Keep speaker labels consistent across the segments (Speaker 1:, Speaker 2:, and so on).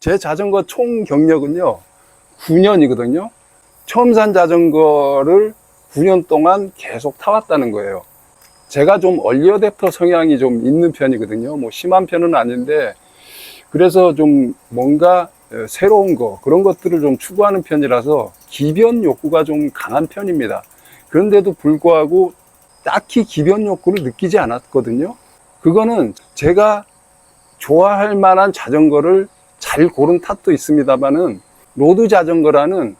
Speaker 1: 제 자전거 총 경력은요 9년이거든요. 처음 산 자전거를 9년 동안 계속 타왔다는 거예요. 제가 좀 얼리 어댑터 성향이 좀 있는 편이거든요. 뭐 심한 편은 아닌데, 그래서 좀 뭔가 새로운 거, 그런 것들을 좀 추구하는 편이라서 기변 욕구가 좀 강한 편입니다. 그런데도 불구하고 딱히 기변 욕구를 느끼지 않았거든요. 그거는 제가 좋아할 만한 자전거를 잘 고른 탓도 있습니다만은, 로드 자전거라는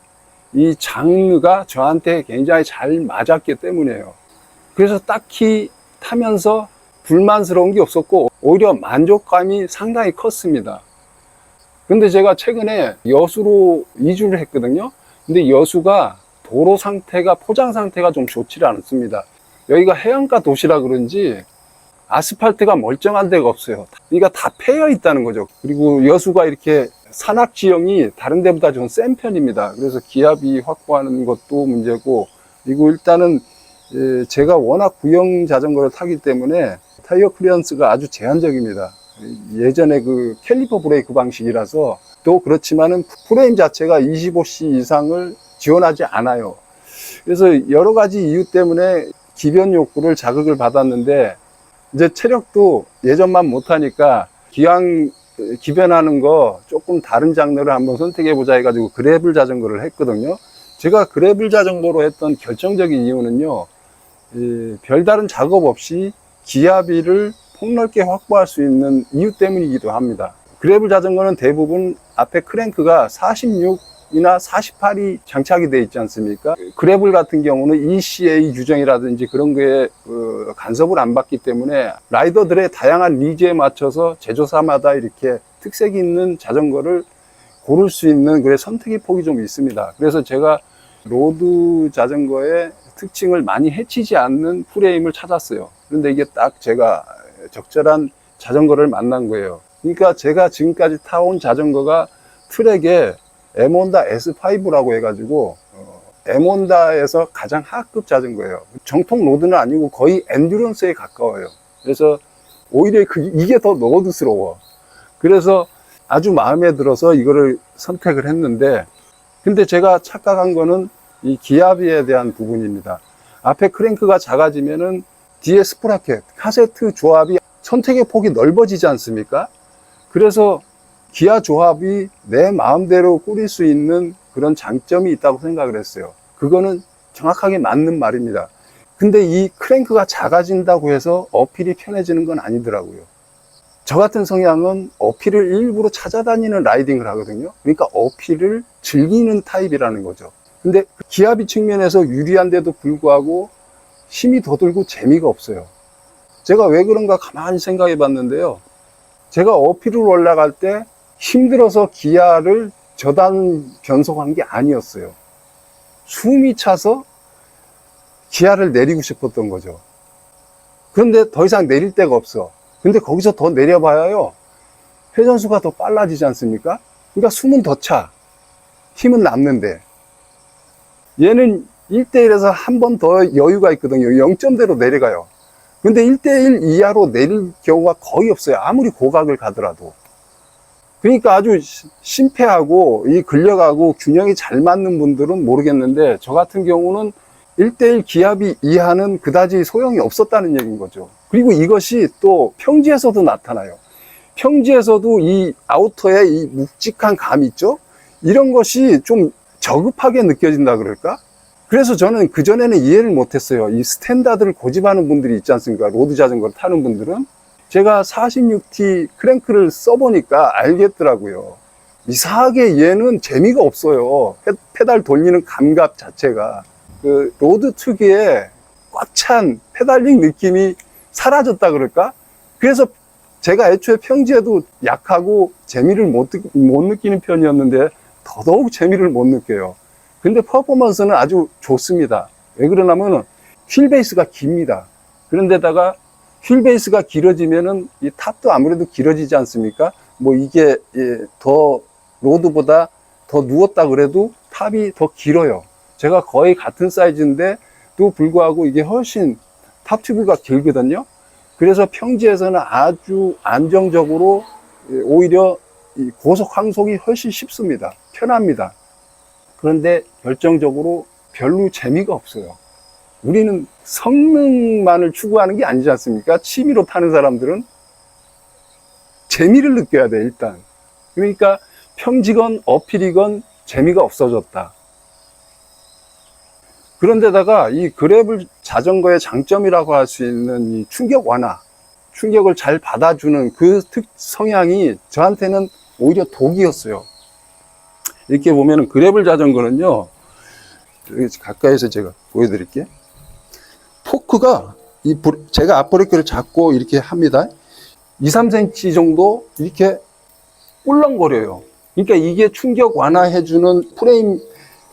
Speaker 1: 이 장르가 저한테 굉장히 잘 맞았기 때문이에요. 그래서 딱히 타면서 불만스러운 게 없었고 오히려 만족감이 상당히 컸습니다. 근데 제가 최근에 여수로 이주를 했거든요. 근데 여수가 도로 상태가, 포장 상태가 좀 좋지 않습니다. 여기가 해안가 도시라 그런지 아스팔트가 멀쩡한 데가 없어요. 그러니까 다 패여 있다는 거죠. 그리고 여수가 이렇게 산악 지형이 다른 데보다 좀 센 편입니다. 그래서 기압이 확보하는 것도 문제고, 그리고 일단은 제가 워낙 구형 자전거를 타기 때문에 타이어 클리어런스가 아주 제한적입니다. 예전에 그 캘리퍼 브레이크 방식이라서, 또 그렇지만은 프레임 자체가 25C 이상을 지원하지 않아요. 그래서 여러 가지 이유 때문에 기변 욕구를 자극을 받았는데, 이제 체력도 예전만 못하니까 기왕 기변하는 거 조금 다른 장르를 한번 선택해보자 해가지고 그래블 자전거를 했거든요. 제가 그래블 자전거로 했던 결정적인 이유는요, 별다른 작업 없이 기압비를 폭넓게 확보할 수 있는 이유 때문이기도 합니다. 그래블 자전거는 대부분 앞에 크랭크가 46이나 48이 장착이 되어 있지 않습니까? 그래블 같은 경우는 ECA 규정이라든지 그런 거에 간섭을 안 받기 때문에 라이더들의 다양한 니즈에 맞춰서 제조사마다 이렇게 특색이 있는 자전거를 고를 수 있는 그래 선택의 폭이 좀 있습니다. 그래서 제가 로드 자전거의 특징을 많이 해치지 않는 프레임을 찾았어요. 그런데 이게 딱 제가 적절한 자전거를 만난 거예요. 그러니까 제가 지금까지 타온 자전거가 트랙에 M혼다 S5라고 해가지고 M혼다에서 가장 하급 자전거예요. 정통 로드는 아니고 거의 엔듀런스에 가까워요. 그래서 오히려 이게 더 로드스러워. 그래서 아주 마음에 들어서 이거를 선택을 했는데, 근데 제가 착각한 거는 이 기압비에 대한 부분입니다. 앞에 크랭크가 작아지면은 뒤에 스프라켓, 카세트 조합이 선택의 폭이 넓어지지 않습니까? 그래서 기아 조합이 내 마음대로 꾸릴 수 있는 그런 장점이 있다고 생각을 했어요. 그거는 정확하게 맞는 말입니다. 근데 이 크랭크가 작아진다고 해서 어필이 편해지는 건 아니더라고요. 저 같은 성향은 어필을 일부러 찾아다니는 라이딩을 하거든요. 그러니까 어필을 즐기는 타입이라는 거죠. 근데 기압비 측면에서 유리한데도 불구하고 힘이 더 들고 재미가 없어요. 제가 왜 그런가 가만히 생각해 봤는데요. 제가 어필을 올라갈 때 힘들어서 기아를 저단 변속한 게 아니었어요. 숨이 차서 기아를 내리고 싶었던 거죠. 그런데 더 이상 내릴 데가 없어. 근데 거기서 더 내려봐야요, 회전수가 더 빨라지지 않습니까? 그러니까 숨은 더 차. 힘은 남는데. 얘는 1대1에서 한 번 더 여유가 있거든요. 0점대로 내려가요. 근데 1대1 이하로 내릴 경우가 거의 없어요. 아무리 고각을 가더라도. 그러니까 아주 심폐하고 이 근력하고 균형이 잘 맞는 분들은 모르겠는데, 저 같은 경우는 1대1 기압비 이하는 그다지 소용이 없었다는 얘기인 거죠. 그리고 이것이 또 평지에서도 나타나요. 평지에서도 이 아우터의 이 묵직한 감 있죠? 이런 것이 좀 저급하게 느껴진다 그럴까? 그래서 저는 그전에는 이해를 못했어요. 이 스탠다드를 고집하는 분들이 있지 않습니까? 로드 자전거를 타는 분들은. 제가 46T 크랭크를 써보니까 알겠더라고요. 이상하게 얘는 재미가 없어요. 페달 돌리는 감각 자체가. 그 로드 특유의 꽉 찬 페달링 느낌이 사라졌다 그럴까? 그래서 제가 애초에 평지에도 약하고 재미를 못 느끼는 편이었는데 더더욱 재미를 못 느껴요. 근데 퍼포먼스는 아주 좋습니다. 왜 그러냐면 휠 베이스가 깁니다. 그런데다가 휠 베이스가 길어지면은 이 탑도 아무래도 길어지지 않습니까? 뭐 이게 더 로드보다 더 누웠다 그래도 탑이 더 길어요. 제가 거의 같은 사이즈인데도 불구하고 이게 훨씬 탑 튜브가 길거든요. 그래서 평지에서는 아주 안정적으로 오히려 이 고속 항속이 훨씬 쉽습니다. 편합니다. 그런데 결정적으로 별로 재미가 없어요. 우리는 성능만을 추구하는 게 아니지 않습니까? 취미로 타는 사람들은 재미를 느껴야 돼, 일단. 그러니까 평지건 어필이건 재미가 없어졌다. 그런데다가 이 그래블 자전거의 장점이라고 할 수 있는 이 충격 완화, 충격을 잘 받아주는 그 성향이 저한테는 오히려 독이었어요. 이렇게 보면은 그래블 자전거는요, 여기 가까이서 제가 보여드릴게요. 포크가 제가 앞브레이크를 잡고 이렇게 합니다. 2, 3cm 정도 이렇게 꿀렁거려요. 그러니까 이게 충격 완화해주는 프레임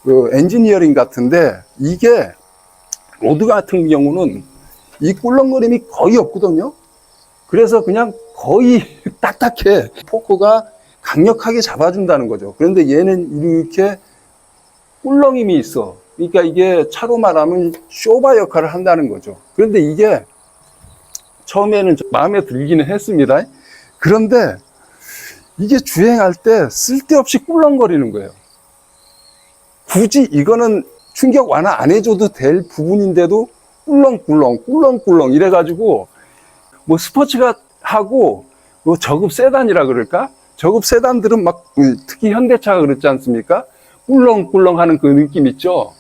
Speaker 1: 엔지니어링 같은데, 이게 로드 같은 경우는 이 꿀렁거림이 거의 없거든요. 그래서 그냥 거의 딱딱해. 포크가 강력하게 잡아준다는 거죠. 그런데 얘는 이렇게 꿀렁임이 있어. 그러니까 이게 차로 말하면 쇼바 역할을 한다는 거죠. 그런데 이게 처음에는 마음에 들기는 했습니다. 그런데 이게 주행할 때 쓸데없이 꿀렁거리는 거예요. 굳이 이거는 충격 완화 안 해줘도 될 부분인데도 꿀렁꿀렁 이래가지고 뭐 스포츠가 하고 뭐 저급 세단이라 그럴까? 저급 세단들은 막 특히 현대차가 그렇지 않습니까? 꿀렁꿀렁 하는 그 느낌 있죠?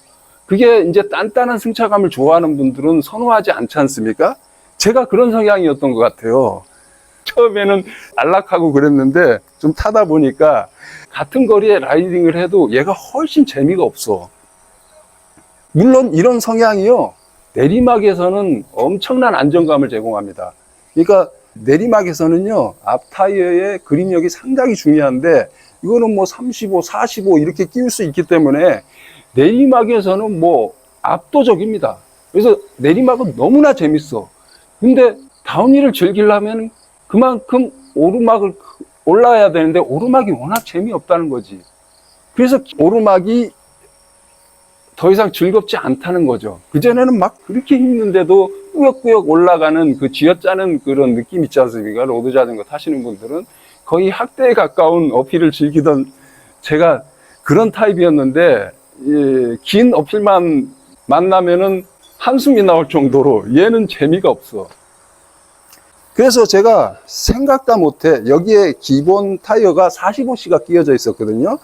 Speaker 1: 그게 이제 단단한 승차감을 좋아하는 분들은 선호하지 않지 않습니까? 제가 그런 성향이었던 것 같아요. 처음에는 안락하고 그랬는데 좀 타다 보니까 같은 거리에 라이딩을 해도 얘가 훨씬 재미가 없어. 물론 이런 성향이요, 내리막에서는 엄청난 안정감을 제공합니다. 그러니까 내리막에서는요, 앞 타이어의 그립력이 상당히 중요한데 이거는 뭐 35, 45 이렇게 끼울 수 있기 때문에 내리막에서는 뭐 압도적입니다. 그래서 내리막은 너무나 재밌어. 근데 다운힐을 즐기려면 그만큼 오르막을 올라야 되는데 오르막이 워낙 재미없다는 거지. 그래서 오르막이 더 이상 즐겁지 않다는 거죠. 그전에는 막 그렇게 힘든데도 꾸역꾸역 올라가는 그 쥐어짜는 그런 느낌 있지 않습니까? 로드 자전거 타시는 분들은 거의 학대에 가까운 어필을 즐기던 제가 그런 타입이었는데, 긴 어필만 만나면은 한숨이 나올 정도로 얘는 재미가 없어. 그래서 제가 생각도 못해, 여기에 기본 타이어가 45C가 끼워져 있었거든요.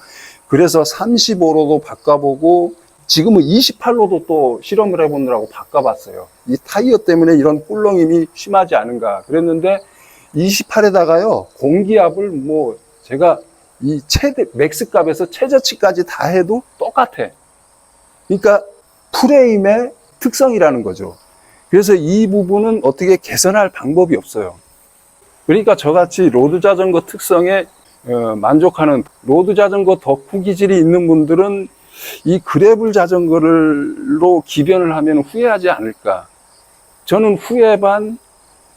Speaker 1: 그래서 35로도 바꿔보고 지금은 28로도 또 실험을 해보느라고 바꿔봤어요. 이 타이어 때문에 이런 꿀렁임이 심하지 않은가 그랬는데 28에다가요 공기압을 뭐 제가 이 최대 맥스 값에서 최저치까지 다 해도 똑같아. 그러니까 프레임의 특성이라는 거죠. 그래서 이 부분은 어떻게 개선할 방법이 없어요. 그러니까 저같이 로드 자전거 특성에 만족하는 로드 자전거 덕후 기질이 있는 분들은 이 그래블 자전거로 기변을 하면 후회하지 않을까. 저는 후회 반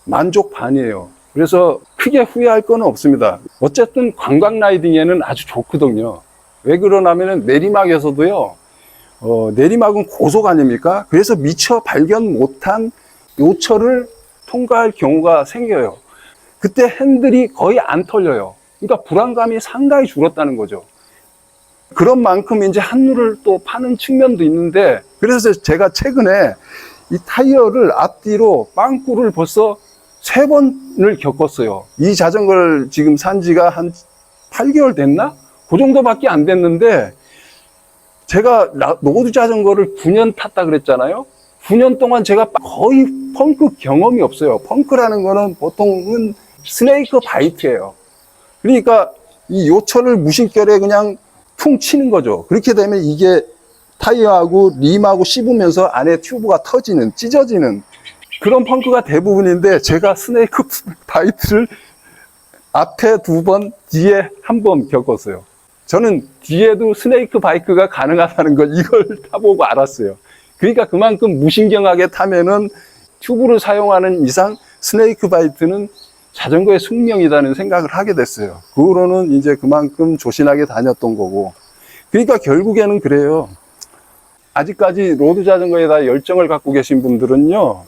Speaker 1: 만족 반이에요. 그래서 크게 후회할 건 없습니다. 어쨌든 관광 라이딩에는 아주 좋거든요. 왜 그러냐면 내리막에서도요, 내리막은 고속 아닙니까? 그래서 미처 발견 못한 요철을 통과할 경우가 생겨요. 그때 핸들이 거의 안 털려요. 그러니까 불안감이 상당히 줄었다는 거죠. 그런 만큼 이제 한눈을 또 파는 측면도 있는데, 그래서 제가 최근에 이 타이어를 앞뒤로 빵꾸를 벌써 3번을 겪었어요. 이 자전거를 지금 산 지가 한 8개월 됐나? 그 정도밖에 안 됐는데, 제가 로드 자전거를 9년 탔다 그랬잖아요. 9년 동안 제가 거의 펑크 경험이 없어요. 펑크라는 거는 보통은 스네이크 바이트예요. 그러니까 이 요철을 무심결에 그냥 퉁 치는 거죠. 그렇게 되면 이게 타이어하고 림하고 씹으면서 안에 튜브가 터지는, 찢어지는 그런 펑크가 대부분인데, 제가 스네이크 바이트를 앞에 2번, 뒤에 1번 겪었어요. 저는 뒤에도 스네이크 바이크가 가능하다는 걸 이걸 타보고 알았어요. 그러니까 그만큼 무신경하게 타면은 튜브를 사용하는 이상 스네이크 바이트는 자전거의 숙명이라는 생각을 하게 됐어요. 그 후로는 이제 그만큼 조신하게 다녔던 거고. 그러니까 결국에는 그래요. 아직까지 로드 자전거에 다 열정을 갖고 계신 분들은요,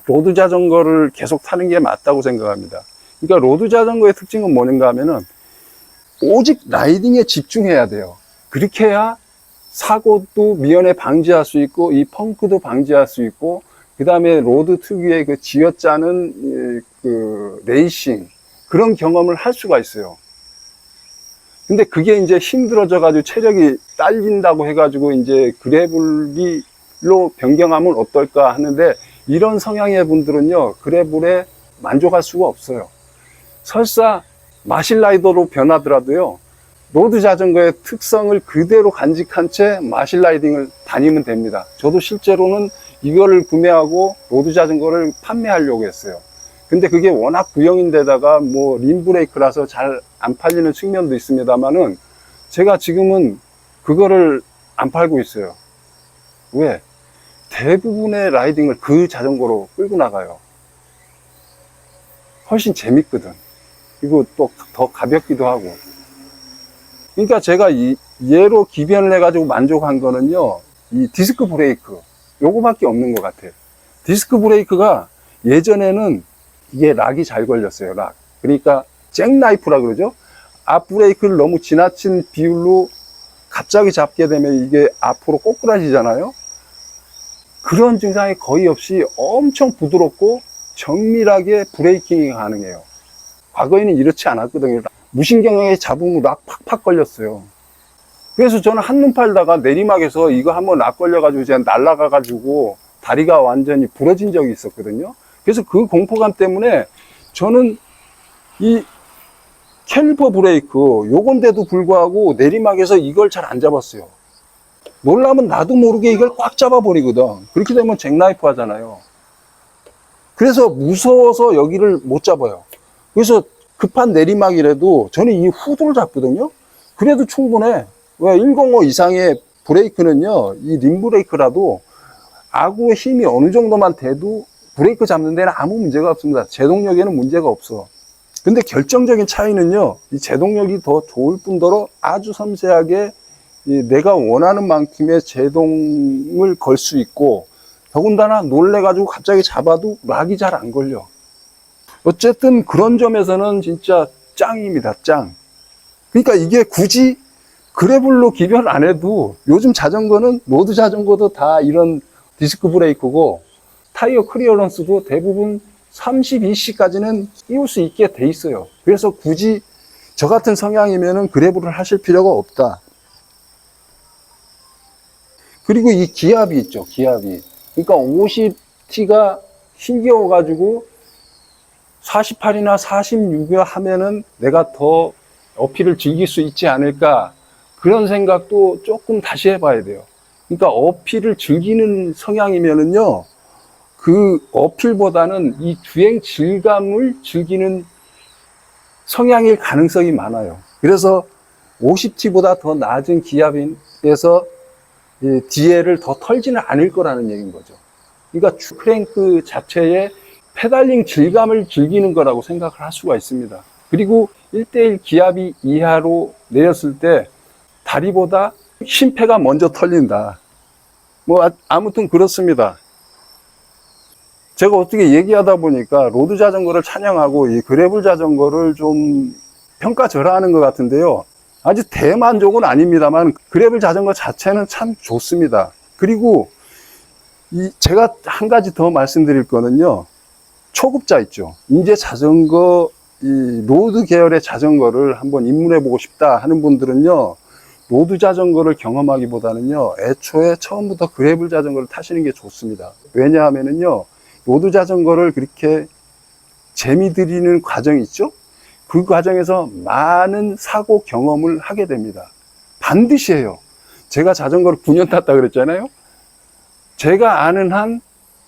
Speaker 1: 로드 자전거를 계속 타는 게 맞다고 생각합니다. 그러니까 로드 자전거의 특징은 뭐는가 하면은 오직 라이딩에 집중해야 돼요. 그렇게 해야 사고도 미연에 방지할 수 있고, 이 펑크도 방지할 수 있고, 그 다음에 로드 특유의 그 쥐어짜는 그 레이싱, 그런 경험을 할 수가 있어요. 근데 그게 이제 힘들어져가지고 체력이 딸린다고 해가지고 이제 그래블로 변경하면 어떨까 하는데, 이런 성향의 분들은요, 그래블에 만족할 수가 없어요. 설사 마실라이더로 변하더라도요, 로드 자전거의 특성을 그대로 간직한 채 마실라이딩을 다니면 됩니다. 저도 실제로는 이거를 구매하고 로드 자전거를 판매하려고 했어요. 근데 그게 워낙 구형인데다가 뭐 림브레이크라서 잘 안 팔리는 측면도 있습니다만은, 제가 지금은 그거를 안 팔고 있어요. 왜? 대부분의 라이딩을 그 자전거로 끌고 나가요. 훨씬 재밌거든. 그리고 또 더 가볍기도 하고. 그러니까 제가 얘로 기변을 해가지고 만족한 거는요, 이 디스크 브레이크, 요거밖에 없는 것 같아요. 디스크 브레이크가 예전에는 이게 락이 잘 걸렸어요, 락. 그러니까 잭나이프라 그러죠. 앞 브레이크를 너무 지나친 비율로 갑자기 잡게 되면 이게 앞으로 꼬꾸라지잖아요. 그런 증상이 거의 없이 엄청 부드럽고 정밀하게 브레이킹이 가능해요. 과거에는 이렇지 않았거든요. 무신경에 잡으면 락 팍팍 걸렸어요. 그래서 저는 한눈 팔다가 내리막에서 이거 한번 락 걸려가지고 제가 날아가가지고 다리가 완전히 부러진 적이 있었거든요. 그래서 그 공포감 때문에 저는 이 캘리퍼 브레이크 요건데도 불구하고 내리막에서 이걸 잘 안 잡았어요. 놀라면 나도 모르게 이걸 꽉 잡아버리거든. 그렇게 되면 잭나이프 하잖아요. 그래서 무서워서 여기를 못 잡아요. 그래서 급한 내리막이라도 저는 이 후드를 잡거든요. 그래도 충분해. 왜 105 이상의 브레이크는요, 이 림브레이크라도 아구의 힘이 어느 정도만 돼도 브레이크 잡는 데는 아무 문제가 없습니다. 제동력에는 문제가 없어. 근데 결정적인 차이는요, 이 제동력이 더 좋을 뿐더러 아주 섬세하게 내가 원하는 만큼의 제동을 걸 수 있고, 더군다나 놀래가지고 갑자기 잡아도 락이 잘 안 걸려. 어쨌든 그런 점에서는 진짜 짱입니다, 짱. 그러니까 이게 굳이 그래블로 기변 안 해도 요즘 자전거는 로드 자전거도 다 이런 디스크 브레이크고 타이어 클리어런스도 대부분 32C까지는 끼울 수 있게 돼 있어요. 그래서 굳이 저 같은 성향이면은 그래블을 하실 필요가 없다. 그리고 이 기압이 있죠, 기압이. 그러니까 50T가 힘겨워가지고 48이나 46이나 하면은 내가 더 어필을 즐길 수 있지 않을까, 그런 생각도 조금 다시 해봐야 돼요. 그러니까 어필을 즐기는 성향이면은요, 그 어필보다는 이 주행 질감을 즐기는 성향일 가능성이 많아요. 그래서 50T보다 더 낮은 기압에서 DL을 더 털지는 않을 거라는 얘기인 거죠. 그러니까 크랭크 자체의 페달링 질감을 즐기는 거라고 생각을 할 수가 있습니다. 그리고 1대1 기압이 이하로 내렸을 때 다리보다 심폐가 먼저 털린다. 뭐 아무튼 그렇습니다. 제가 어떻게 얘기하다 보니까 로드 자전거를 찬양하고 이 그래블 자전거를 좀 평가절하하는 것 같은데요. 아주 대만족은 아닙니다만 그래블 자전거 자체는 참 좋습니다. 그리고 제가 한 가지 더 말씀드릴 거는요, 초급자 있죠. 이제 자전거, 이 로드 계열의 자전거를 한번 입문해 보고 싶다 하는 분들은요, 로드 자전거를 경험하기보다는요, 애초에 처음부터 그래블 자전거를 타시는 게 좋습니다. 왜냐하면은요, 로드 자전거를 그렇게 재미 들이는 과정이 있죠? 그 과정에서 많은 사고 경험을 하게 됩니다. 반드시 해요. 제가 자전거를 9년 탔다 그랬잖아요. 제가 아는 한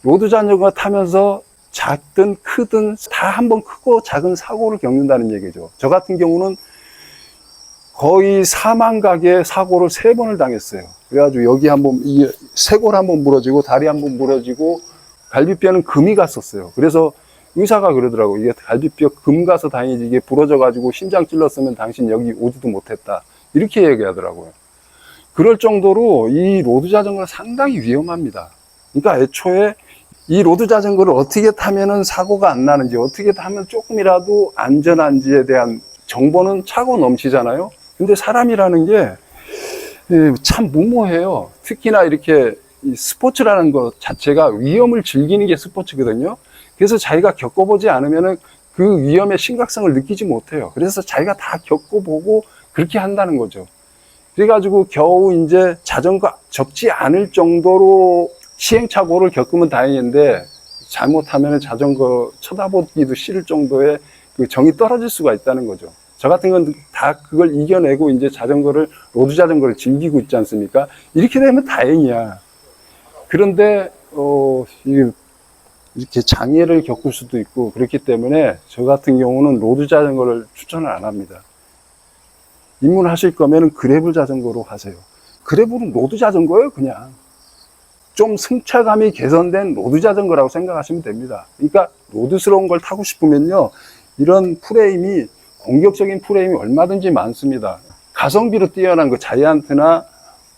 Speaker 1: 로드 자전거 타면서 작든 크든 다 한번 크고 작은 사고를 겪는다는 얘기죠. 저 같은 경우는 거의 사망각의 사고를 3번을 당했어요. 그래가지고 여기 한번, 이 쇄골 한번 부러지고 다리 한번 부러지고 갈비뼈는 금이 갔었어요. 그래서 의사가 그러더라고. 이게 갈비뼈 금 가서 다행이지, 이게 부러져가지고 심장 찔렀으면 당신 여기 오지도 못했다. 이렇게 얘기하더라고요. 그럴 정도로 이 로드 자전거는 상당히 위험합니다. 그러니까 애초에 이 로드 자전거를 어떻게 타면은 사고가 안 나는지, 어떻게 타면 조금이라도 안전한지에 대한 정보는 차고 넘치잖아요. 근데 사람이라는 게 참 무모해요. 특히나 이렇게 이 스포츠라는 것 자체가 위험을 즐기는 게 스포츠거든요. 그래서 자기가 겪어보지 않으면은 그 위험의 심각성을 느끼지 못해요. 그래서 자기가 다 겪어보고 그렇게 한다는 거죠. 그래가지고 겨우 이제 자전거 접지 않을 정도로 시행착오를 겪으면 다행인데, 잘못하면 자전거 쳐다보기도 싫을 정도의 그 정이 떨어질 수가 있다는 거죠. 저 같은 건 다 그걸 이겨내고 이제 로드 자전거를 즐기고 있지 않습니까? 이렇게 되면 다행이야. 그런데, 이렇게 장애를 겪을 수도 있고, 그렇기 때문에 저 같은 경우는 로드 자전거를 추천을 안 합니다. 입문하실 거면 그래블 자전거로 하세요. 그래블은 로드 자전거예요, 그냥. 좀 승차감이 개선된 로드 자전거라고 생각하시면 됩니다. 그러니까 로드스러운 걸 타고 싶으면요, 이런 프레임이, 공격적인 프레임이 얼마든지 많습니다. 가성비로 뛰어난 그 자이언트나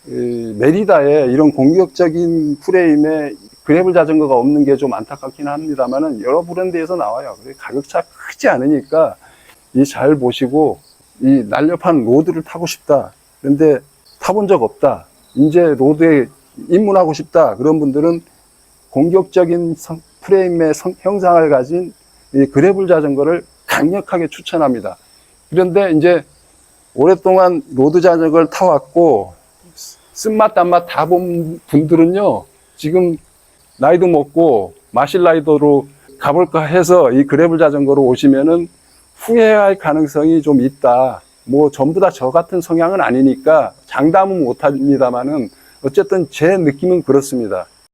Speaker 1: 메리다에 이런 공격적인 프레임에 그래블 자전거가 없는 게 좀 안타깝긴 합니다만은 여러 브랜드에서 나와요. 가격차 크지 않으니까 잘 보시고, 이 날렵한 로드를 타고 싶다, 그런데 타본 적 없다, 이제 로드에 입문하고 싶다, 그런 분들은 공격적인 프레임의 형상을 가진 이 그래블 자전거를 강력하게 추천합니다. 그런데 이제 오랫동안 로드 자전거를 타왔고 쓴맛 단맛 다 본 분들은요, 지금 나이도 먹고 마실 라이더로 가볼까 해서 이 그래블 자전거로 오시면은 후회할 가능성이 좀 있다. 뭐 전부 다 저 같은 성향은 아니니까 장담은 못합니다만은 어쨌든 제 느낌은 그렇습니다.